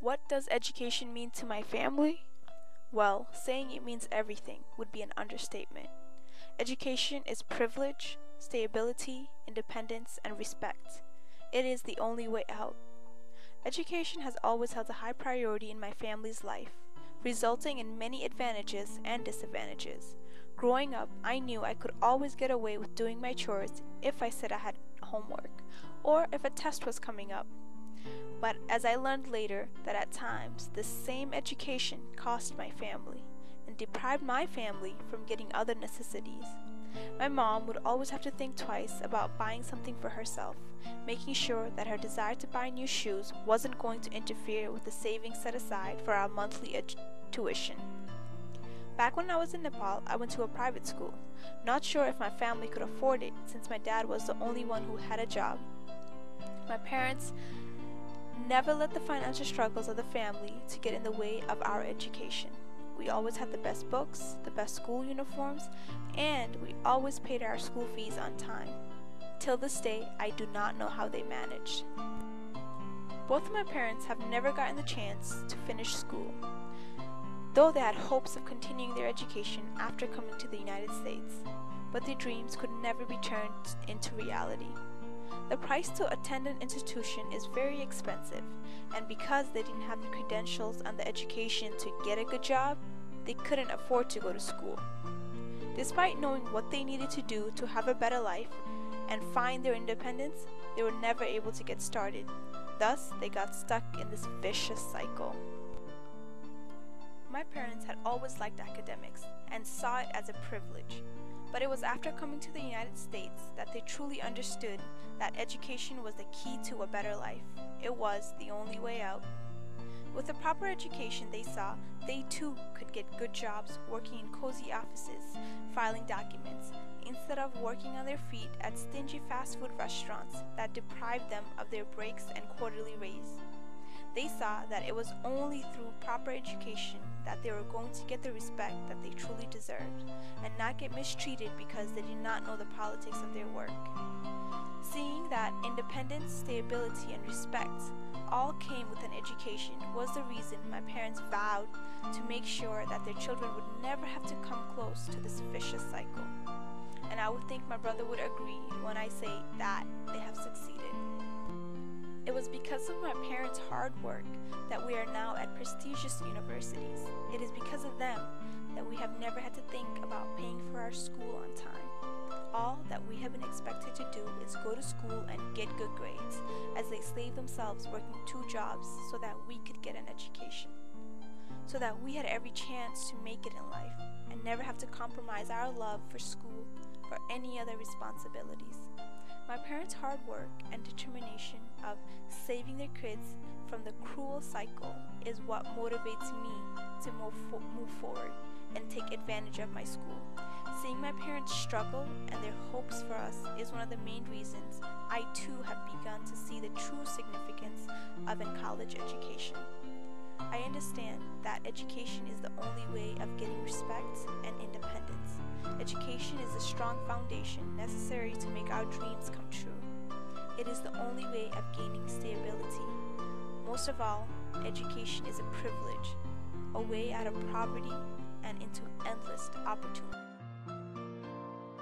What does education mean to my family? Well, saying it means everything would be an understatement. Education is privilege, stability, independence, and respect. It is the only way out. Education has always held a high priority in my family's life, resulting in many advantages and disadvantages. Growing up, I knew I could always get away with doing my chores if I said I had homework, or if a test was coming up. But as I learned later that at times this same education cost my family and deprived my family from getting other necessities. My mom would always have to think twice about buying something for herself, making sure that her desire to buy new shoes wasn't going to interfere with the savings set aside for our monthly tuition. Back when I was in Nepal, I went to a private school, not sure if my family could afford it since my dad was the only one who had a job. My parents never let the financial struggles of the family to get in the way of our education. We always had the best books, the best school uniforms, and we always paid our school fees on time. Till this day, I do not know how they managed. Both of my parents have never gotten the chance to finish school, though they had hopes of continuing their education after coming to the United States, but their dreams could never be turned into reality. The price to attend an institution is very expensive, and because they didn't have the credentials and the education to get a good job, they couldn't afford to go to school. Despite knowing what they needed to do to have a better life and find their independence, they were never able to get started. Thus, they got stuck in this vicious cycle. My parents had always liked academics and saw it as a privilege. But it was after coming to the United States that they truly understood that education was the key to a better life. It was the only way out. With a proper education, they saw they too could get good jobs working in cozy offices, filing documents, instead of working on their feet at stingy fast food restaurants that deprived them of their breaks and quarterly raise. They saw that it was only through proper education that they were going to get the respect that they truly deserved, and not get mistreated because they did not know the politics of their work. Seeing that independence, stability, and respect all came with an education was the reason my parents vowed to make sure that their children would never have to come close to this vicious cycle. And I would think my brother would agree when I say that they have succeeded. It was because of my parents' hard work that we are now at prestigious universities. It is because of them that we have never had to think about paying for our school on time. All that we have been expected to do is go to school and get good grades, as they slave themselves working 2 jobs so that we could get an education. So that we had every chance to make it in life and never have to compromise our love for school for any other responsibilities. My parents' hard work and determination of saving their kids from the cruel cycle is what motivates me to move forward and take advantage of my school. Seeing my parents struggle and their hopes for us is one of the main reasons I too have begun to see the true significance of a college education. I understand that education is the only way of getting respect and independence. Education is a strong foundation necessary to make our dreams come true. It is the only way of gaining stability. Most of all, education is a privilege, a way out of poverty and into endless opportunity.